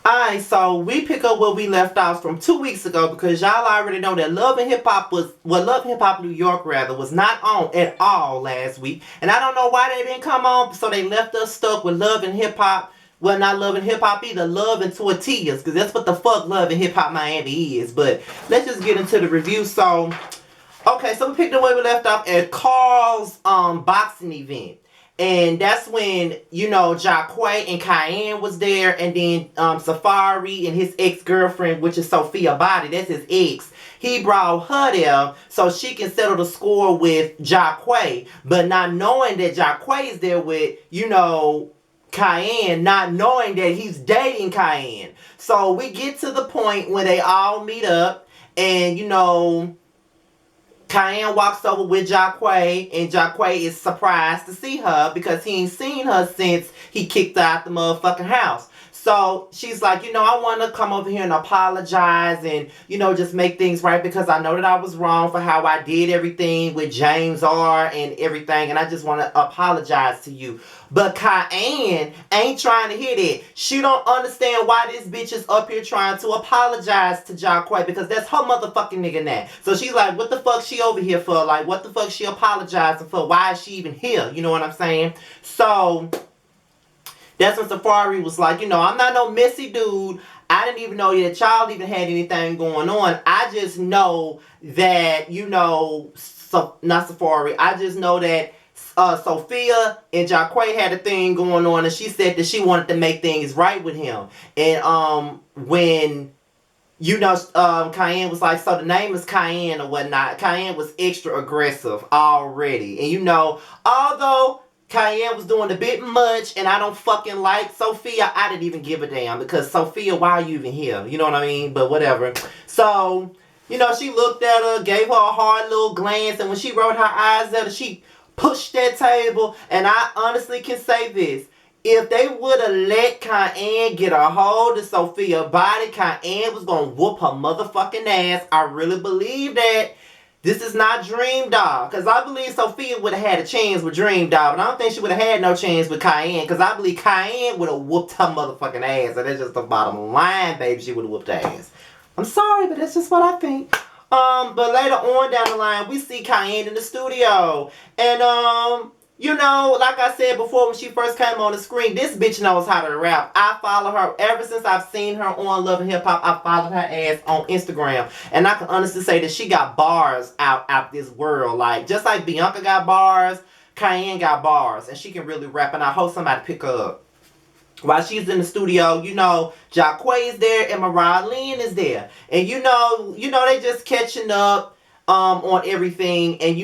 Alright, so we pick up where we left off from 2 weeks ago because y'all already know that Love and Hip Hop Love and Hip Hop New York rather was not on at all last week. And I don't know why they didn't come on, so they left us stuck with Love and Hip Hop. Well, not Love and Hip Hop either, Love and Tortillas, because that's what the fuck Love and Hip Hop Miami is. But let's just get into the review. So, okay, so we picked up where we left off at Carl's boxing event. And that's when, Jacquay and Cayenne was there. And then Safari and his ex-girlfriend, which is Sophia Body, that's his ex. He brought her there so she can settle the score with Jacquay. But not knowing that Jacquay is there with, Cayenne, not knowing that he's dating Cayenne. So we get to the point when they all meet up. And, Cayenne walks over with Jacquay, and Jacquay is surprised to see her because he ain't seen her since he kicked her out the motherfucking house. So she's like, I want to come over here and apologize and, just make things right because I know that I was wrong for how I did everything with James R. and everything, and I just want to apologize to you. But Cayenne ain't trying to hear that. She don't understand why this bitch is up here trying to apologize to Jacquay because that's her motherfucking nigga now. So she's like, what the fuck she over here for? Like, what the fuck she apologizing for? Why is she even here? You know what I'm saying? So that's when Safari was like, I'm not no messy dude. I didn't even know that y'all even had anything going on. I just know that, not Safari. I just know that Sophia and Jacquay had a thing going on, and she said that she wanted to make things right with him. And when Cayenne was like, so the name is Cayenne or whatnot. Cayenne was extra aggressive already, and although Cayenne was doing a bit much, and I don't fucking like Sophia, I didn't even give a damn because Sophia, why are you even here? You know what I mean? But whatever. So she looked at her, gave her a hard little glance, and when she rolled her eyes at her, she pushed that table. And I honestly can say this. If they would have let Cayenne get a hold of Sophia's body, Cayenne was going to whoop her motherfucking ass. I really believe that. This is not Dream Doll. Because I believe Sophia would have had a chance with Dream Doll. But I don't think she would have had no chance with Cayenne. Because I believe Cayenne would have whooped her motherfucking ass. And that's just the bottom line, baby. She would have whooped her ass. I'm sorry, but that's just what I think. But later on down the line, we see Cayenne in the studio. And, like I said before when she first came on the screen, this bitch knows how to rap. I follow her ever since I've seen her on Love and Hip Hop. I followed her ass on Instagram. And I can honestly say that she got bars out this world. Like, just like Bianca got bars, Cayenne got bars. And she can really rap. And I hope somebody pick her up. While she's in the studio, Jacquay is there and Mariah Lynn is there. And they just catching up on everything, and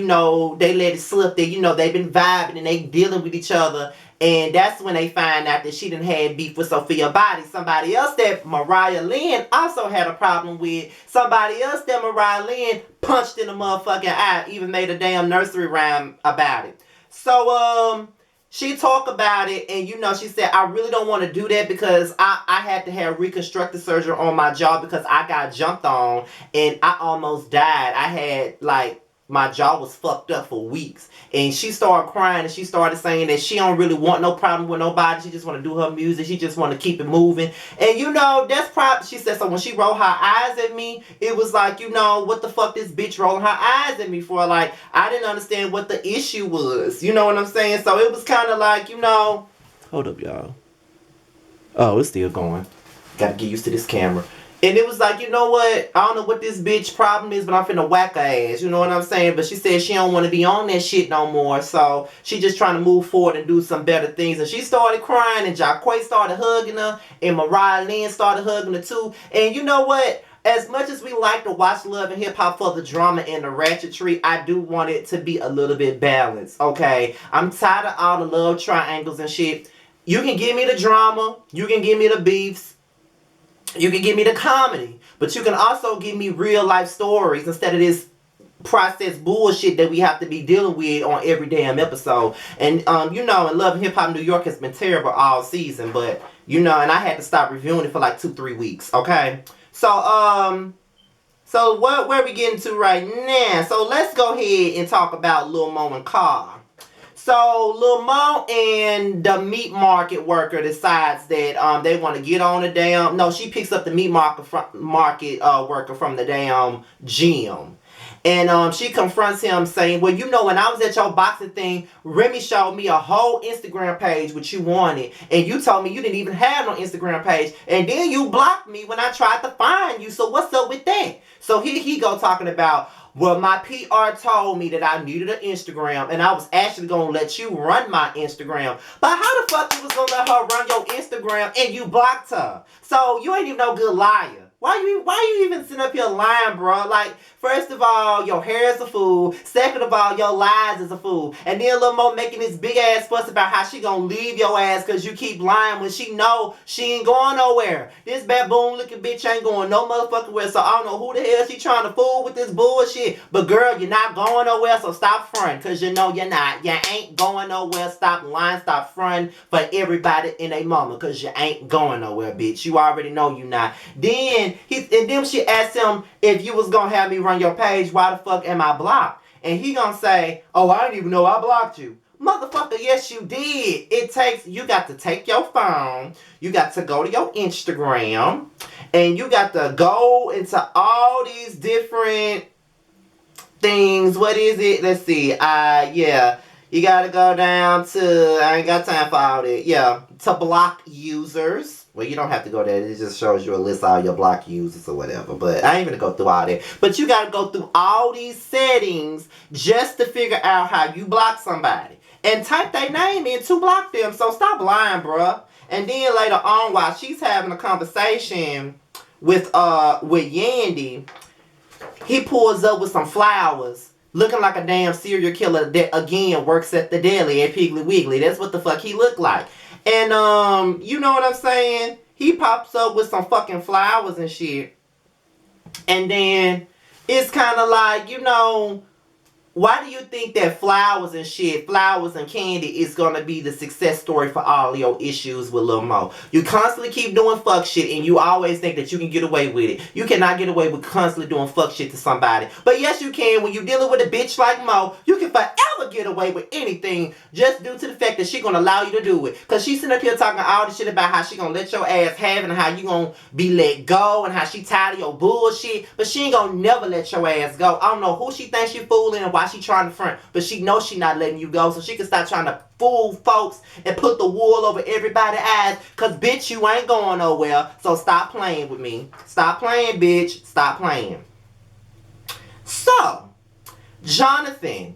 they let it slip that they've been vibing and they dealing with each other. And that's when they find out that she done had beef with Sophia Body. Somebody else that Mariah Lynn also had a problem with. Somebody else that Mariah Lynn punched in the motherfucking eye. Even made a damn nursery rhyme about it. So, she talked about it, and she said, I really don't want to do that because I had to have reconstructive surgery on my jaw because I got jumped on and I almost died. I had, my jaw was fucked up for weeks. And she started crying and she started saying that she don't really want no problem with nobody. She just want to do her music. She just want to keep it moving. And that's probably, she said, so when she rolled her eyes at me, it was like, what the fuck this bitch rolling her eyes at me for? Like, I didn't understand what the issue was. You know what I'm saying? So it was kind of like, hold up, y'all. Oh, it's still going. Gotta get used to this camera. And it was like, you know what? I don't know what this bitch problem is, but I'm finna whack her ass. You know what I'm saying? But she said she don't want to be on that shit no more. So she just trying to move forward and do some better things. And she started crying, and Jacquay started hugging her, and Mariah Lynn started hugging her too. And you know what? As much as we like to watch Love and Hip Hop for the drama and the ratchetry, I do want it to be a little bit balanced, okay? I'm tired of all the love triangles and shit. You can give me the drama. You can give me the beefs. You can give me the comedy, but you can also give me real life stories instead of this processed bullshit that we have to be dealing with on every damn episode. And, in Love and Hip Hop New York has been terrible all season, but, and I had to stop reviewing it for like 2-3 weeks, okay? So, where we getting to right now? So let's go ahead and talk about Lil Mo and Carl. So Lil Mo and the meat market worker decides that they want to get on the damn. No, she picks up the meat market worker from the damn gym. And she confronts him saying, well, you know, when I was at your boxing thing, Remy showed me a whole Instagram page which you wanted. And you told me you didn't even have no Instagram page. And then you blocked me when I tried to find you. So what's up with that? So here he go talking about, well, my PR told me that I needed an Instagram. And I was actually going to let you run my Instagram. But how the fuck you was going to let her run your Instagram and you blocked her? So you ain't even no good liar. Why you even sitting up here lying, bro? Like, first of all, your hair is a fool. Second of all, your lies is a fool. And then Lil Mo making this big ass fuss about how she gonna leave your ass because you keep lying when she know she ain't going nowhere. This baboon looking bitch ain't going no motherfucking where. So I don't know who the hell she trying to fool with this bullshit. But girl, you're not going nowhere, so stop fronting. Because you know you're not. You ain't going nowhere. Stop lying, stop fronting for everybody in a mama. Because you ain't going nowhere, bitch. You already know you not. Then she asked him, if you was gonna have me run your page, why the fuck am I blocked? And he gonna say, oh, I didn't even know I blocked you. Motherfucker, yes you did. You got to take your phone, you got to go to your Instagram, and you got to go into all these different things. What is it? Let's see. Yeah. You gotta go down to, I ain't got time for all that. Yeah, to block users. Well, you don't have to go there. It just shows you a list of all your block users or whatever. But I ain't gonna go through all that. But you gotta go through all these settings just to figure out how you block somebody. And type their name in to block them. So stop lying, bruh. And then later on, while she's having a conversation with Yandy, he pulls up with some flowers. Looking like a damn serial killer that, again, works at the deli at Piggly Wiggly. That's what the fuck he looked like. And, you know what I'm saying? He pops up with some fucking flowers and shit. And then it's kind of like, you know, why do you think that flowers and shit, flowers and candy is going to be the success story for all your issues with Lil Mo? You constantly keep doing fuck shit and you always think that you can get away with it. You cannot get away with constantly doing fuck shit to somebody. But yes, you can. When you're dealing with a bitch like Mo, you can forever get away with anything just due to the fact that she going to allow you to do it. Because she's sitting up here talking all this shit about how she going to let your ass have it and how you going to be let go and how she tired of your bullshit. But she ain't going to never let your ass go. I don't know who she thinks she fooling and why she trying to front, but she knows she not letting you go, so she can stop trying to fool folks and put the wool over everybody's eyes, cause bitch, you ain't going nowhere. So stop playing with me. Stop playing, bitch. Stop playing. So Jonathan,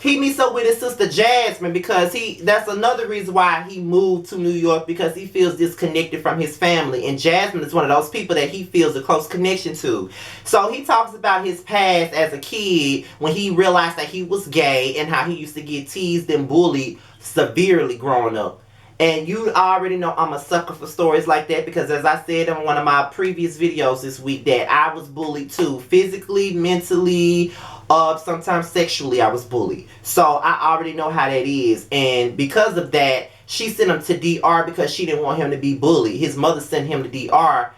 he meets up with his sister Jasmine because that's another reason why he moved to New York, because he feels disconnected from his family. And Jasmine is one of those people that he feels a close connection to. So he talks about his past as a kid when he realized that he was gay and how he used to get teased and bullied severely growing up. And you already know I'm a sucker for stories like that because, as I said in one of my previous videos this week, that I was bullied too. Physically, mentally, sometimes sexually I was bullied. So I already know how that is. And because of that, she sent him to DR because she didn't want him to be bullied. His mother sent him to DR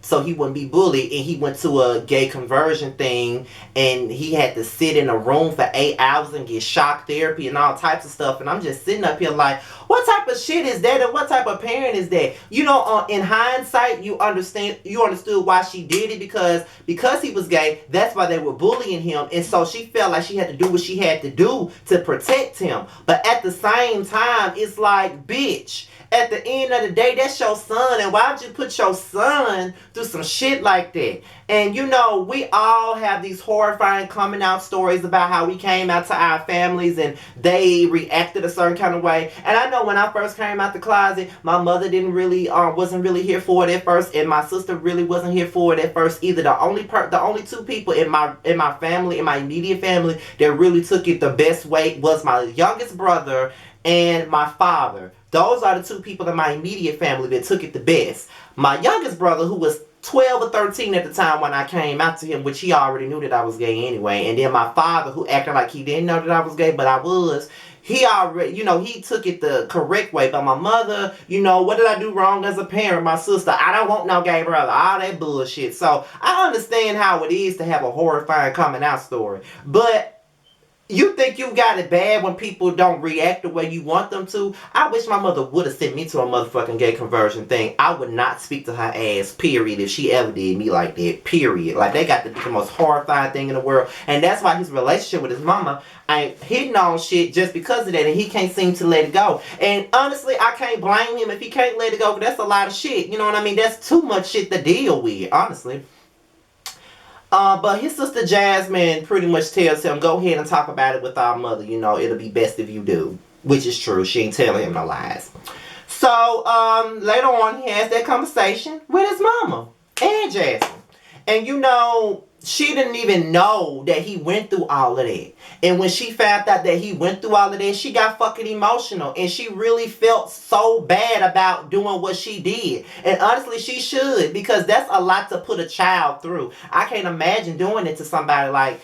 so he wouldn't be bullied, and he went to a gay conversion thing, and he had to sit in a room for 8 hours and get shock therapy and all types of stuff. And I'm just sitting up here like, what type of shit is that, and what type of parent is that? You know, in hindsight, you understood why she did it, because he was gay. That's why they were bullying him, and so she felt like she had to do what she had to do to protect him. But at the same time, it's like, bitch, at the end of the day, that's your son, and why would you put your son through some shit like that? And you know, we all have these horrifying coming out stories about how we came out to our families and they reacted a certain kind of way. And I know when I first came out the closet, my mother wasn't really here for it at first, and my sister really wasn't here for it at first either. The only two people in my family, in my immediate family, that really took it the best way was my youngest brother and my father. Those are the two people in my immediate family that took it the best. My youngest brother, who was 12 or 13 at the time when I came out to him, which he already knew that I was gay anyway. And then my father, who acted like he didn't know that I was gay, but I was. He already, he took it the correct way. But my mother, what did I do wrong as a parent? My sister, I don't want no gay brother. All that bullshit. So I understand how it is to have a horrifying coming out story. But You think you got it bad when people don't react the way you want them to? I wish my mother would have sent me to a motherfucking gay conversion thing. I would not speak to her ass, period, if she ever did me like that, period. Like, they got to be the most horrifying thing in the world. And that's why his relationship with his mama ain't hitting on shit just because of that. And he can't seem to let it go. And honestly, I can't blame him if he can't let it go. But that's a lot of shit. You know what I mean? That's too much shit to deal with, honestly. But his sister Jasmine pretty much tells him, go ahead and talk about it with our mother. You know, it'll be best if you do. Which is true. She ain't telling him no lies. So, later on, he has that conversation with his mama and Jasmine. And you know, she didn't even know that he went through all of that. And when she found out that he went through all of that, she got fucking emotional. And she really felt so bad about doing what she did. And honestly, she should. Because that's a lot to put a child through. I can't imagine doing it to somebody. Like,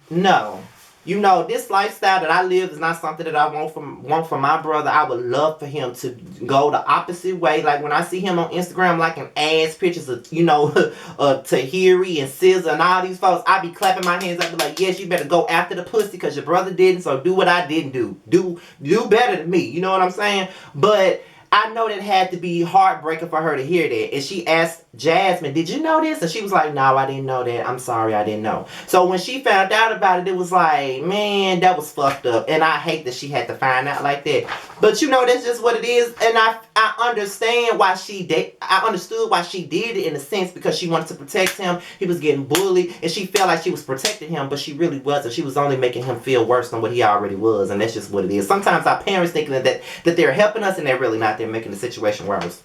no. You know, this lifestyle that I live is not something that I want from my brother. I would love for him to go the opposite way. Like, when I see him on Instagram liking ass pictures of, you know, Tahiri and SZA and all these folks, I be clapping my hands up and be like, yes, you better go after the pussy because your brother didn't, so do what I didn't do. Do better than me. You know what I'm saying? But I know that had to be heartbreaking for her to hear that. And she asked Jasmine, did you know this? And she was like, no, I didn't know that. I'm sorry, I didn't know. So when she found out about it, it was like, man, that was fucked up. And I hate that she had to find out like that. But you know, that's just what it is. And I understand why she did. I understood why she did it in a sense, because she wanted to protect him. He was getting bullied and she felt like she was protecting him, but she really wasn't. She was only making him feel worse than what he already was. And that's just what it is. Sometimes our parents thinking that they're helping us and they're really not. They're making the situation worse.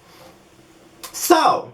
So,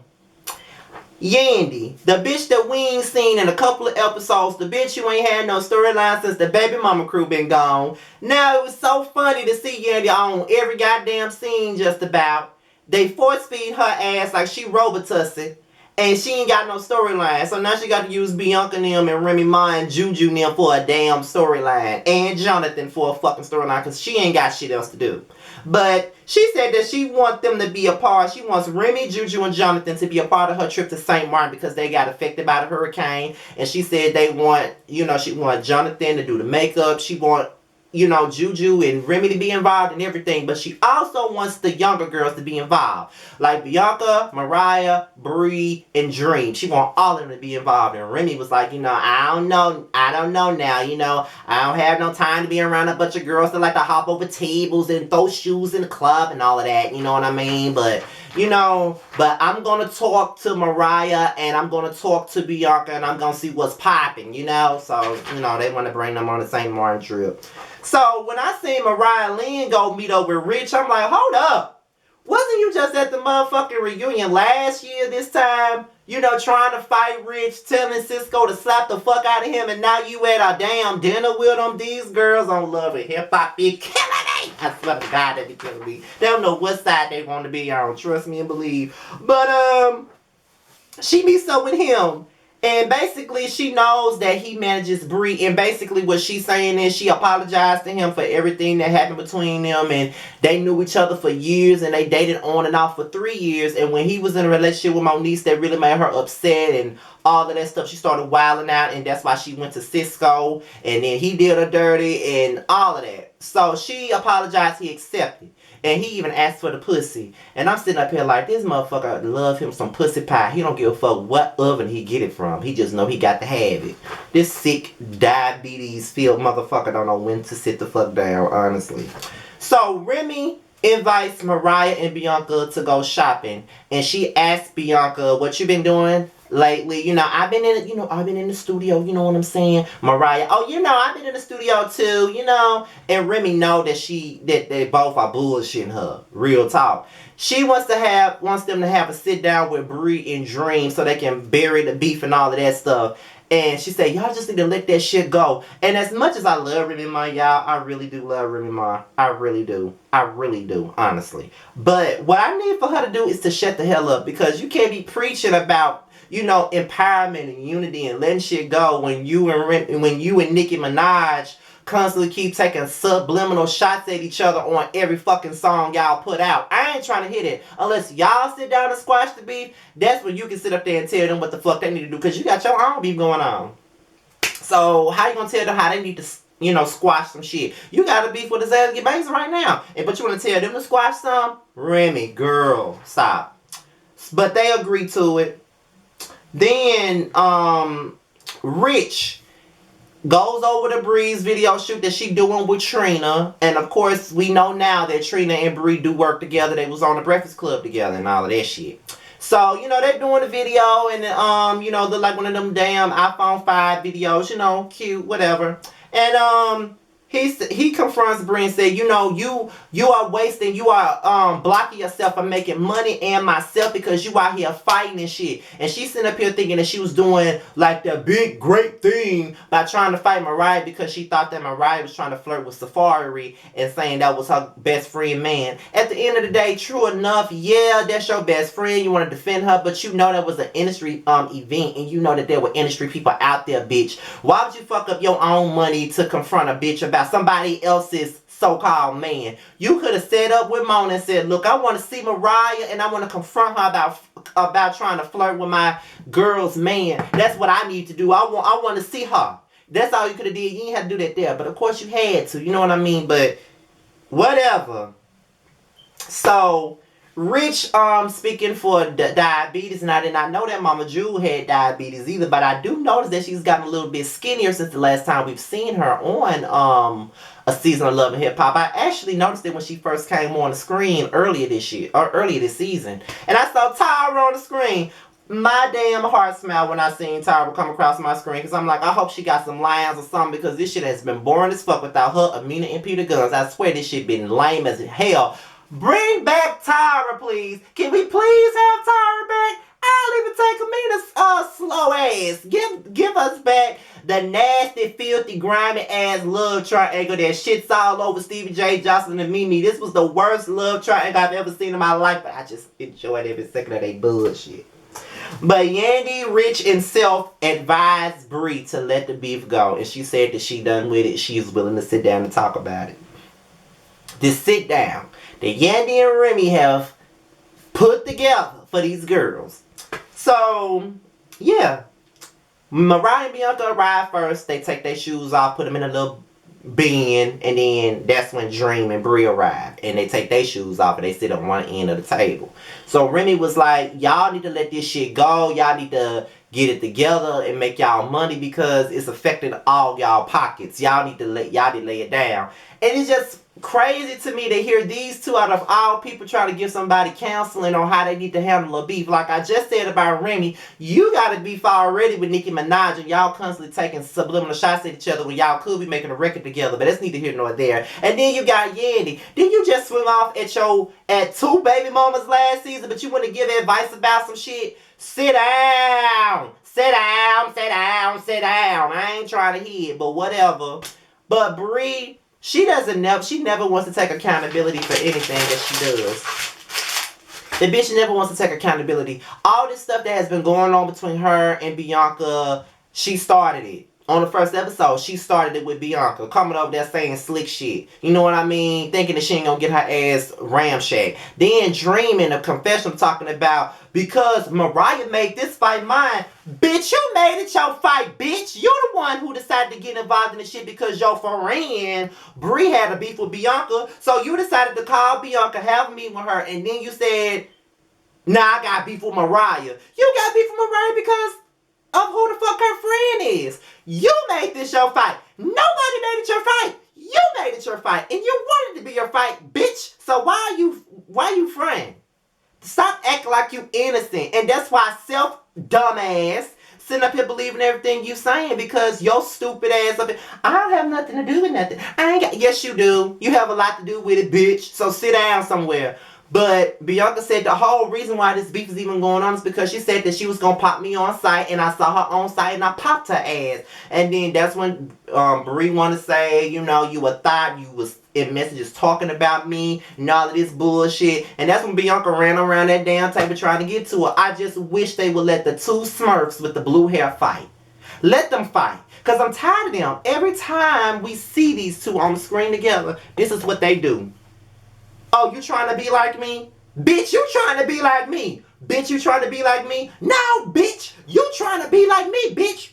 Yandy, the bitch that we ain't seen in a couple of episodes, the bitch you ain't had no storyline since the baby mama crew been gone. Now, it was so funny to see Yandy on every goddamn scene just about. They force feed her ass like she Robitussin. And she ain't got no storyline. So now she got to use Bianca and them and Remy Ma and Juju and them for a damn storyline. And Jonathan for a fucking storyline, because she ain't got shit else to do. But she said that she wants them to be a part. She wants Remy, Juju, and Jonathan to be a part of her trip to St. Martin because they got affected by the hurricane. And she said they want, you know, she want Jonathan to do the makeup. She want, you know, Juju and Remy to be involved in everything. But she also wants the younger girls to be involved. Like Bianca, Mariah, Bree, and Dream. She want all of them to be involved. And Remy was like, you know, I don't know now, you know. I don't have no time to be around a bunch of girls that like to hop over tables and throw shoes in the club and all of that. You know what I mean? But, you know, but I'm going to talk to Mariah and I'm going to talk to Bianca and I'm going to see what's popping, you know. So, you know, they want to bring them on the St. Martin trip. So, when I seen Mariah Lynn go meet up with Rich, I'm like, hold up. Wasn't you just at the motherfucking reunion last year this time? You know, trying to fight Rich, telling Cisco to slap the fuck out of him, and now you at a damn dinner with them? These girls on Love and Hip Hop be killing me. I swear to God, they be killing me. They don't know what side they want to be on. Trust me and believe. But, she meets up with him. And basically, she knows that he manages Bree. And basically, what she's saying is she apologized to him for everything that happened between them. And they knew each other for years. And they dated on and off for 3 years. And when he was in a relationship with Moniece, that really made her upset. And all of that stuff, she started wilding out. And that's why she went to Cisco. And then he did her dirty and all of that. So she apologized. He accepted. And he even asked for the pussy. And I'm sitting up here like, this motherfucker love him some pussy pie. He don't give a fuck what oven he get it from. He just know he got to have it. This sick, diabetes-filled motherfucker don't know when to sit the fuck down, honestly. So, Remy invites Mariah and Bianca to go shopping. And she asks Bianca, what you been doing lately? You know, I've been in the studio, you know what I'm saying? Mariah, oh, you know, I've been in the studio too, you know. And Remy know that they both are bullshitting her. Real talk. She wants them to have a sit down with Bree and Dream so they can bury the beef and all of that stuff. And she said, y'all just need to let that shit go. And as much as I love Remy Ma, y'all, I really do love Remy Ma. I really do. I really do, honestly. But what I need for her to do is to shut the hell up. Because you can't be preaching about, you know, empowerment and unity and letting shit go when you and Nicki Minaj constantly keep taking subliminal shots at each other on every fucking song y'all put out. I ain't trying to hit it. Unless y'all sit down and squash the beef, that's when you can sit up there and tell them what the fuck they need to do. Because you got your own beef going on. So how you gonna tell them how they need to squash some shit. You got to beef with Azalea Banks right now. But you want to tell them to squash some? Remy, girl, stop. But they agree to it. Then, Rich goes over to Bree's video shoot that she doing with Trina. And of course, we know now that Trina and Bree do work together. They was on the Breakfast Club together and all of that shit. So, they're doing the video and, they're like one of them damn iPhone 5 videos, cute, whatever. And, he confronts Bree and said, you are wasting, you are blocking yourself from making money and myself because you out here fighting and shit. And she's sitting up here thinking that she was doing like the big great thing by trying to fight Mariah because she thought that Mariah was trying to flirt with Safari and saying that was her best friend man. At the end of the day, true enough, yeah, that's your best friend. You want to defend her, but that was an industry event and you know that there were industry people out there, bitch. Why would you fuck up your own money to confront a bitch about somebody else's so-called man? You could have set up with Mona and said, look, I want to see Mariah and I want to confront her about trying to flirt with my girl's man. That's what I need to do. I want to see her. That's all you could have did. You didn't have to do that there. But of course you had to. You know what I mean? But whatever. So Rich speaking for diabetes, and I did not know that Mama Jewel had diabetes either, but I do notice that she's gotten a little bit skinnier since the last time we've seen her on a season of Love and Hip Hop. I actually noticed it when she first came on the screen earlier this season, and I saw Tyra on the screen. My damn heart smiled when I seen Tyra come across my screen, because I'm like, I hope she got some lines or something, because this shit has been boring as fuck without her, Amina, and Peter Guns. I swear this shit been lame as hell. Bring back Tyra, please. Can we please have Tyra back? I'll even take Amina's slow ass. Give us back the nasty, filthy, grimy ass love triangle that shits all over Stevie J, Jocelyn, and Mimi. This was the worst love triangle I've ever seen in my life, but I just enjoyed every second of they bullshit. But Yandy, Rich, and Self advised Bree to let the beef go, and she said that she done with it. She's willing to sit down and talk about it. Just sit down. That Yandy and Remy have put together for these girls. So, yeah. Mariah and Bianca arrive first. They take their shoes off, put them in a little bin, and then that's when Dream and Bree arrive. And they take their shoes off and they sit on one end of the table. So Remy was like, y'all need to let this shit go. Y'all need to get it together and make y'all money because it's affecting all y'all pockets. Y'all need to lay it down. And it's just crazy to me to hear these two out of all people try to give somebody counseling on how they need to handle a beef. Like I just said about Remy, you got a beef already with Nicki Minaj and y'all constantly taking subliminal shots at each other when y'all could be making a record together, but that's neither here nor there. And then you got Yandy. Then you just swing off at two baby mamas last season, but you want to give advice about some shit? Sit down. Sit down. Sit down. Sit down. I ain't trying to hear it, but whatever. But Bree, she never wants to take accountability for anything that she does. The bitch never wants to take accountability. All this stuff that has been going on between her and Bianca, she started it. On the first episode, she started it with Bianca, coming over there saying slick shit. You know what I mean? Thinking that she ain't gonna get her ass ramshacked. Then dreaming a confession talking about, because Mariah made this fight mine. Bitch, you made it your fight, bitch. You're the one who decided to get involved in the shit because your friend Bree had a beef with Bianca. So you decided to call Bianca, have a meeting with her, and then you said, nah, I got beef with Mariah. You got beef with Mariah because of who the fuck her friend is. You made this your fight. Nobody made it your fight. You made it your fight. And you wanted it to be your fight, bitch. So why you friend? Stop acting like you innocent. And that's why Self, dumbass, sitting up here believing everything you saying, because your stupid ass up here, I don't have nothing to do with nothing. Yes, you do. You have a lot to do with it, bitch. So sit down somewhere. But Bianca said the whole reason why this beef is even going on is because she said that she was going to pop me on site, and I saw her on site and I popped her ass. And then that's when Bree want to say, you a thought, you was in messages talking about me and all of this bullshit. And that's when Bianca ran around that damn table trying to get to her. I just wish they would let the two Smurfs with the blue hair fight. Let them fight. Because I'm tired of them. Every time we see these two on the screen together, this is what they do. Oh, you trying to be like me? Bitch, you trying to be like me. Bitch, you trying to be like me? No, bitch, you trying to be like me, bitch.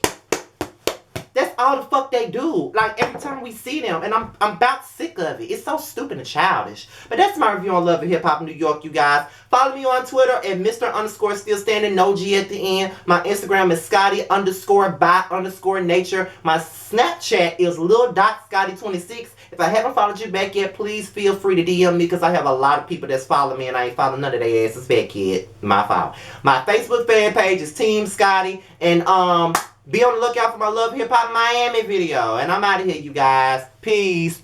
That's all the fuck they do. Like, every time we see them, and I'm about sick of it. It's so stupid and childish. But that's my review on Love and Hip Hop New York, you guys. Follow me on Twitter at Mr. Still Standing, no G at the end. My Instagram is Scotty_by_nature. My Snapchat is Lil.Scotty26. If I haven't followed you back yet, please feel free to DM me, because I have a lot of people that's following me and I ain't following none of their asses back yet. My fault. My Facebook fan page is Team Scotty. And be on the lookout for my Love Hip Hop Miami video. And I'm out of here, you guys. Peace.